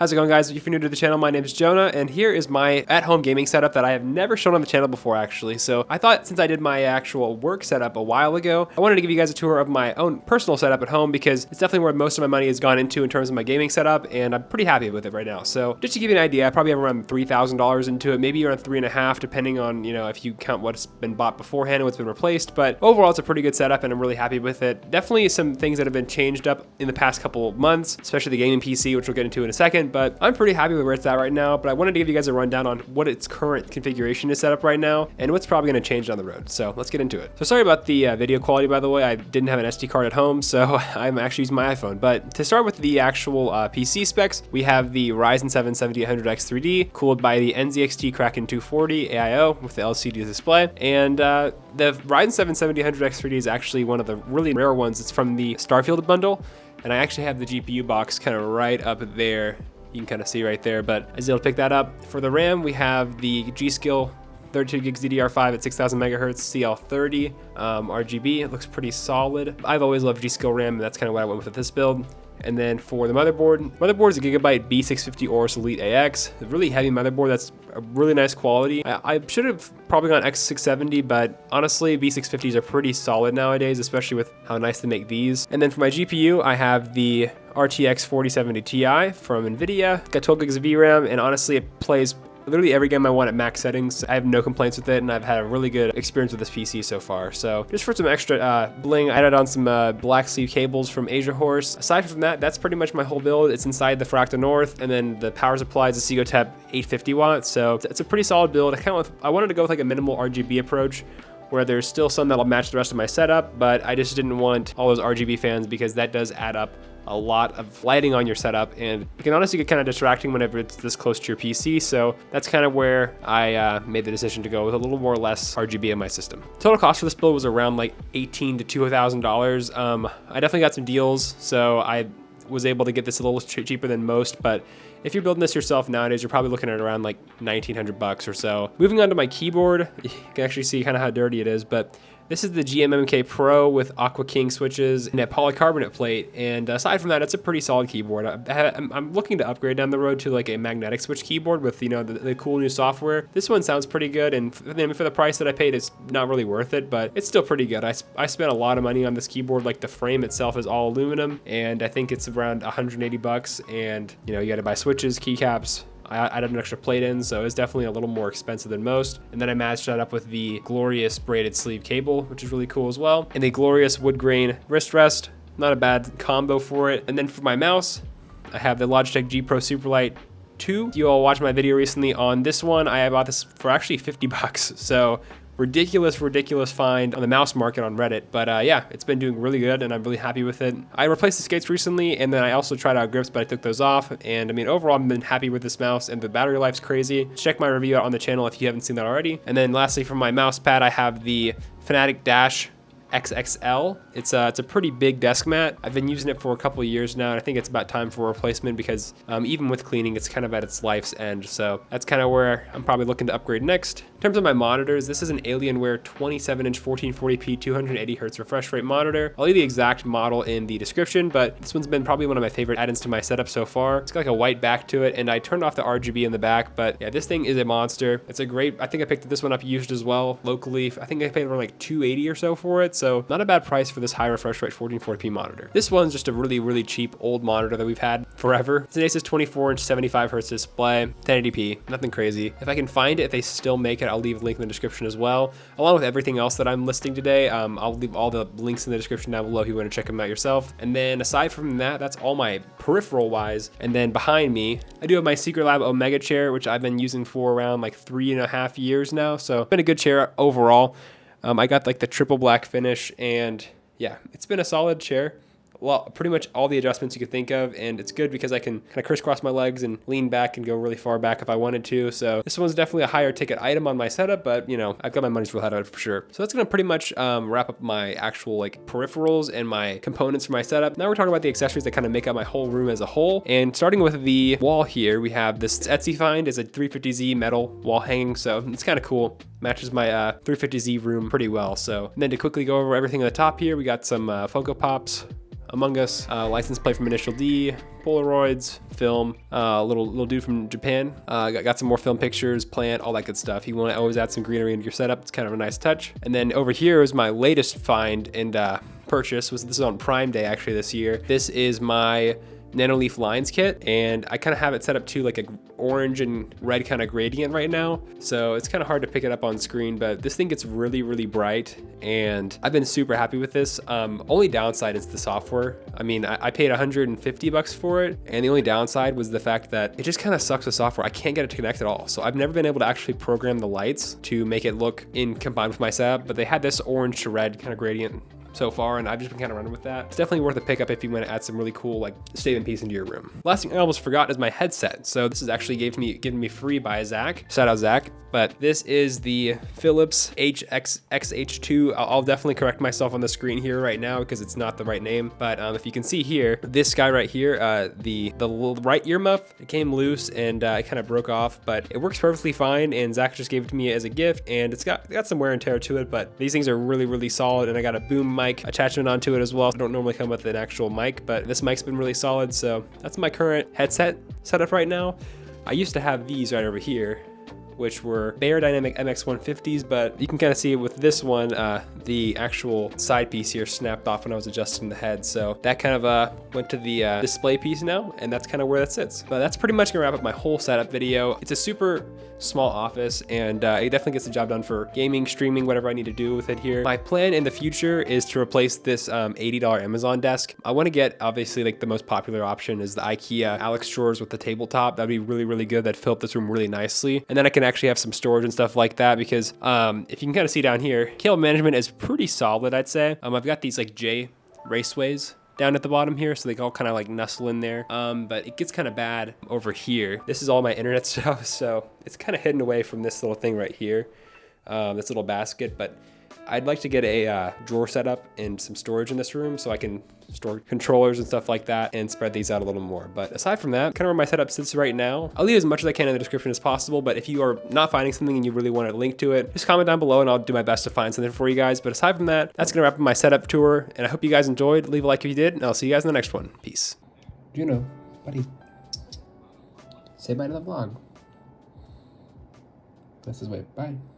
How's it going, guys? If you're new to the channel, my name is Jonah, and here is my at-home gaming setup that I have never shown on the channel before, actually. So I thought since I did my actual work setup a while ago, I wanted to give you guys a tour of my own personal setup at home because it's definitely where most of my money has gone into in terms of my gaming setup, and I'm pretty happy with it right now. So just to give you an idea, I probably have around $3,000 into it, maybe around $3,500, depending on, if you count what's been bought beforehand and what's been replaced. But overall, it's a pretty good setup, and I'm really happy with it. Definitely some things that have been changed up in the past couple of months, especially the gaming PC, which we'll get into in a second, but I'm pretty happy with where it's at right now. But I wanted to give you guys a rundown on what its current configuration is set up right now and what's probably going to change down the road. So let's get into it. So sorry about the video quality, by the way. I didn't have an SD card at home, so I'm actually using my iPhone. But to start with the actual PC specs, we have the Ryzen 7 7800X3D cooled by the NZXT Kraken 240 AIO with the LCD display. And the Ryzen 7 7800X3D is actually one of the really rare ones. It's from the Starfield bundle, and I actually have the GPU box kind of right up there. You can kind of see right there, but I was able to pick that up. For the RAM, we have the G.Skill 32 gigs DDR5 at 6000 megahertz CL30 RGB. It looks pretty solid. I've always loved G.Skill RAM, and that's kind of what I went with this build. And then for the motherboard is a Gigabyte B650 Aorus Elite AX, a really heavy motherboard that's a really nice quality. I should have probably gone X670, but honestly, B650s are pretty solid nowadays, especially with how nice they make these. And then for my GPU, I have the RTX 4070 Ti from NVIDIA. Got 12 gigs of VRAM, and honestly, it plays literally every game I want at max settings. I have no complaints with it, and I've had a really good experience with this PC so far. So just for some extra bling, I added on some black sleeve cables from Asia Horse. Aside from that, that's pretty much my whole build. It's inside the Fractal North, and then the power supply is a Segotep 850 watts. So it's a pretty solid build. I wanted to go with like a minimal RGB approach, where there's still some that'll match the rest of my setup, but I just didn't want all those RGB fans because that does add up a lot of lighting on your setup, and it can honestly get kind of distracting whenever it's this close to your PC. So that's kind of where I made the decision to go with a little more or less RGB in my system. Total cost for this build was around like $1,800 to $2,000. I definitely got some deals, so I was able to get this a little cheaper than most, but if you're building this yourself nowadays, you're probably looking at around like $1,900 or so. Moving on to my keyboard, you can actually see kind of how dirty it is, but this is the GMMK Pro with Aqua King switches and a polycarbonate plate. And aside from that, it's a pretty solid keyboard. I'm looking to upgrade down the road to like a magnetic switch keyboard with, the cool new software. This one sounds pretty good, and for the price that I paid, it's not really worth it, but it's still pretty good. I spent a lot of money on this keyboard. Like the frame itself is all aluminum, and I think it's around $180, and you got to buy switches, keycaps. I added an extra plate in, so it's definitely a little more expensive than most. And then I matched that up with the glorious braided sleeve cable, which is really cool as well. And the glorious wood grain wrist rest, not a bad combo for it. And then for my mouse, I have the Logitech G Pro Superlight 2. You all watched my video recently on this one. I bought this for actually $50, so ridiculous find on the mouse market on Reddit. But yeah, it's been doing really good, and I'm really happy with it. I replaced the skates recently, and then I also tried out grips, but I took those off. And I mean, overall, I've been happy with this mouse, and the battery life's crazy. Check my review out on the channel if you haven't seen that already. And then lastly, for my mouse pad, I have the Fanatic Dash XXL. It's a pretty big desk mat. I've been using it for a couple of years now, and I think it's about time for a replacement because even with cleaning, it's kind of at its life's end. So that's kind of where I'm probably looking to upgrade next. In terms of my monitors, this is an Alienware 27-inch 1440p 280 Hz refresh rate monitor. I'll leave the exact model in the description, but this one's been probably one of my favorite add-ins to my setup so far. It's got like a white back to it, and I turned off the RGB in the back, but yeah, this thing is a monster. It's a great, I think I picked this one up used as well locally. I think I paid around like $280 or so for it, so not a bad price for this high refresh rate 1440p monitor. This one's just a really cheap old monitor that we've had forever. It's an Asus 24-inch 75 Hz display, 1080p, nothing crazy. If I can find it, if they still make it, I'll leave a link in the description as well, along with everything else that I'm listing today. I'll leave all the links in the description down below if you want to check them out yourself. And then aside from that, that's all my peripheral wise. And then behind me, I do have my Secret Lab Omega chair, which I've been using for around like 3.5 years now. So it's been a good chair overall. I got like the triple black finish, and yeah, it's been a solid chair. Well, pretty much all the adjustments you could think of, and it's good because I can kind of crisscross my legs and lean back and go really far back if I wanted to. So this one's definitely a higher ticket item on my setup, but I've got my money's worth out of it for sure. So that's gonna pretty much wrap up my actual like peripherals and my components for my setup. Now we're talking about the accessories that kind of make up my whole room as a whole. And starting with the wall here, we have this Etsy find. It's a 350Z metal wall hanging, so it's kind of cool. Matches my 350Z room pretty well. So and then to quickly go over everything at the top here, we got some Funko Pops. Among Us, license plate from Initial D, Polaroids, film, little dude from Japan. Got some more film pictures, plant, all that good stuff. You want to always add some greenery into your setup. It's kind of a nice touch. And then over here is my latest find and purchase. This is on Prime Day actually this year. This is my Nanoleaf lines kit, and I kind of have it set up to like a orange and red kind of gradient right now, so it's kind of hard to pick it up on screen, but this thing gets really bright, and I've been super happy with this. Only downside is the software. I mean, I paid 150 bucks for it, and the only downside was the fact that it just kind of sucks with software. I can't get it to connect at all, so I've never been able to actually program the lights to make it look combined with my setup, but they had this orange to red kind of gradient so far, and I've just been kind of running with that. It's definitely worth a pickup if you want to add some really cool like statement piece into your room. Last thing I almost forgot is my headset. So this is actually given me free by Zach. Shout out Zach. But this is the Philips HXH2. I'll definitely correct myself on the screen here right now because it's not the right name. But if you can see here, this guy right here, the little right earmuff, it came loose and it kind of broke off, but it works perfectly fine. And Zach just gave it to me as a gift, and it's got some wear and tear to it, but these things are really solid. And I got a boom mic attachment onto it as well. I don't normally come with an actual mic, but this mic's been really solid. So that's my current headset setup right now. I used to have these right over here, which were Bear Dynamic MX150s, but you can kind of see with this one, the actual side piece here snapped off when I was adjusting the head. So that kind of went to the display piece now, and that's kind of where that sits. But that's pretty much gonna wrap up my whole setup video. It's a super small office, and it definitely gets the job done for gaming, streaming, whatever I need to do with it here. My plan in the future is to replace this $80 Amazon desk. I want to get, obviously, like the most popular option is the IKEA Alex drawers with the tabletop. That'd be really good. That'd fill up this room really nicely. And then I can actually have some storage and stuff like that, because if you can kind of see down here, cable management is pretty solid, I'd say. I've got these like J raceways down at the bottom here, so they all kind of like nestle in there, but it gets kind of bad over here. This is all my internet stuff, so it's kind of hidden away from this little thing right here, this little basket. But I'd like to get a drawer set up and some storage in this room so I can store controllers and stuff like that and spread these out a little more. But aside from that, kind of where my setup sits right now, I'll leave as much as I can in the description as possible. But if you are not finding something and you really want to link to it, just comment down below and I'll do my best to find something for you guys. But aside from that, that's gonna wrap up my setup tour, and I hope you guys enjoyed. Leave a like if you did, and I'll see you guys in the next one. Peace. Juno, buddy, say bye to the vlog. That's his way. Bye.